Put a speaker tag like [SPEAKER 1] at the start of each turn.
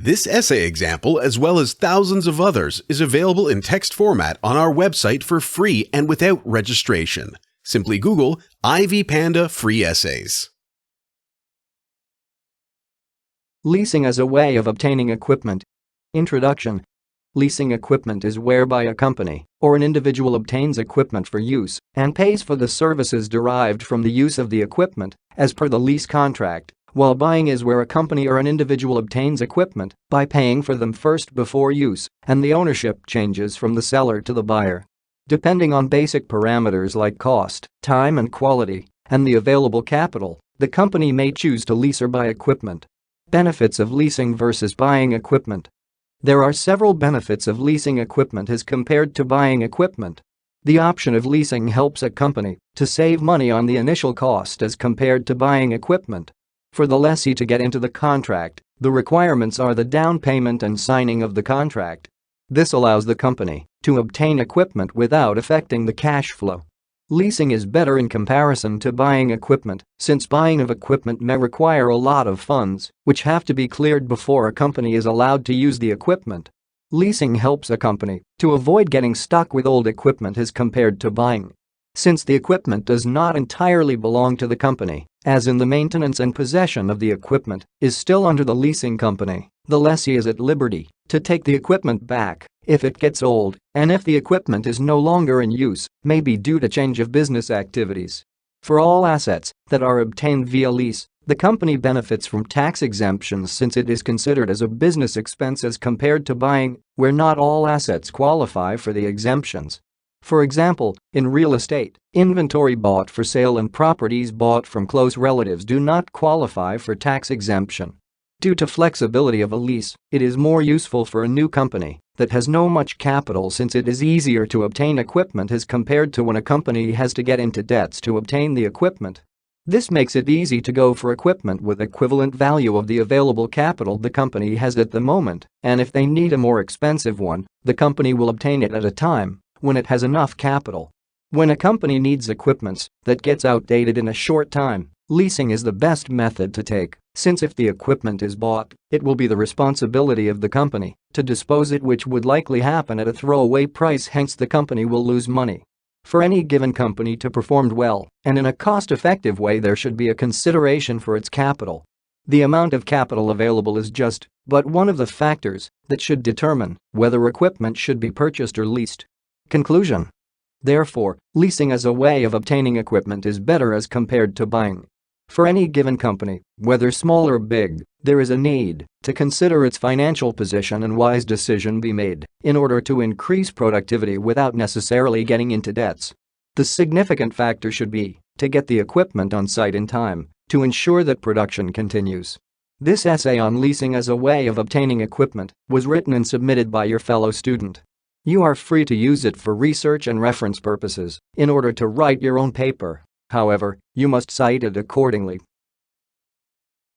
[SPEAKER 1] This essay example, as well as thousands of others, is available in text format on our website for free and without registration. Simply Google IvyPanda Free Essays.
[SPEAKER 2] Leasing as a way of obtaining equipment. Introduction. Leasing equipment is whereby a company or an individual obtains equipment for use and pays for the services derived from the use of the equipment as per the lease contract, while buying is where a company or an individual obtains equipment by paying for them first before use, and the ownership changes from the seller to the buyer. Depending on basic parameters like cost, time and quality, and the available capital, the company may choose to lease or buy equipment. Benefits of leasing versus buying equipment. There are several benefits of leasing equipment as compared to buying equipment. The option of leasing helps a company to save money on the initial cost as compared to buying equipment. For the lessee to get into the contract, the requirements are the down payment and signing of the contract. This allows the company to obtain equipment without affecting the cash flow. Leasing is better in comparison to buying equipment, since buying of equipment may require a lot of funds, which have to be cleared before a company is allowed to use the equipment. Leasing helps a company to avoid getting stuck with old equipment as compared to buying. Since the equipment does not entirely belong to the company, as in the maintenance and possession of the equipment is still under the leasing company, the lessee is at liberty to take the equipment back if it gets old and if the equipment is no longer in use, maybe due to change of business activities. For all assets that are obtained via lease, the company benefits from tax exemptions since it is considered as a business expense as compared to buying, where not all assets qualify for the exemptions. For example, in real estate, inventory bought for sale and properties bought from close relatives do not qualify for tax exemption. Due to flexibility of a lease, it is more useful for a new company that has no much capital since it is easier to obtain equipment as compared to when a company has to get into debts to obtain the equipment. This makes it easy to go for equipment with equivalent value of the available capital the company has at the moment, and if they need a more expensive one, the company will obtain it at a time when it has enough capital. When a company needs equipment that gets outdated in a short time, leasing is the best method to take, since if the equipment is bought, it will be the responsibility of the company to dispose it, which would likely happen at a throwaway price, hence the company will lose money. For any given company to perform well and in a cost-effective way, there should be a consideration for its capital. The amount of capital available is just but one of the factors that should determine whether equipment should be purchased or leased. Conclusion. Therefore, leasing as a way of obtaining equipment is better as compared to buying. For any given company, whether small or big, there is a need to consider its financial position and wise decision be made in order to increase productivity without necessarily getting into debts. The significant factor should be to get the equipment on site in time to ensure that production continues. This essay on leasing as a way of obtaining equipment was written and submitted by your fellow student. You are free to use it for research and reference purposes in order to write your own paper. However, you must cite it accordingly.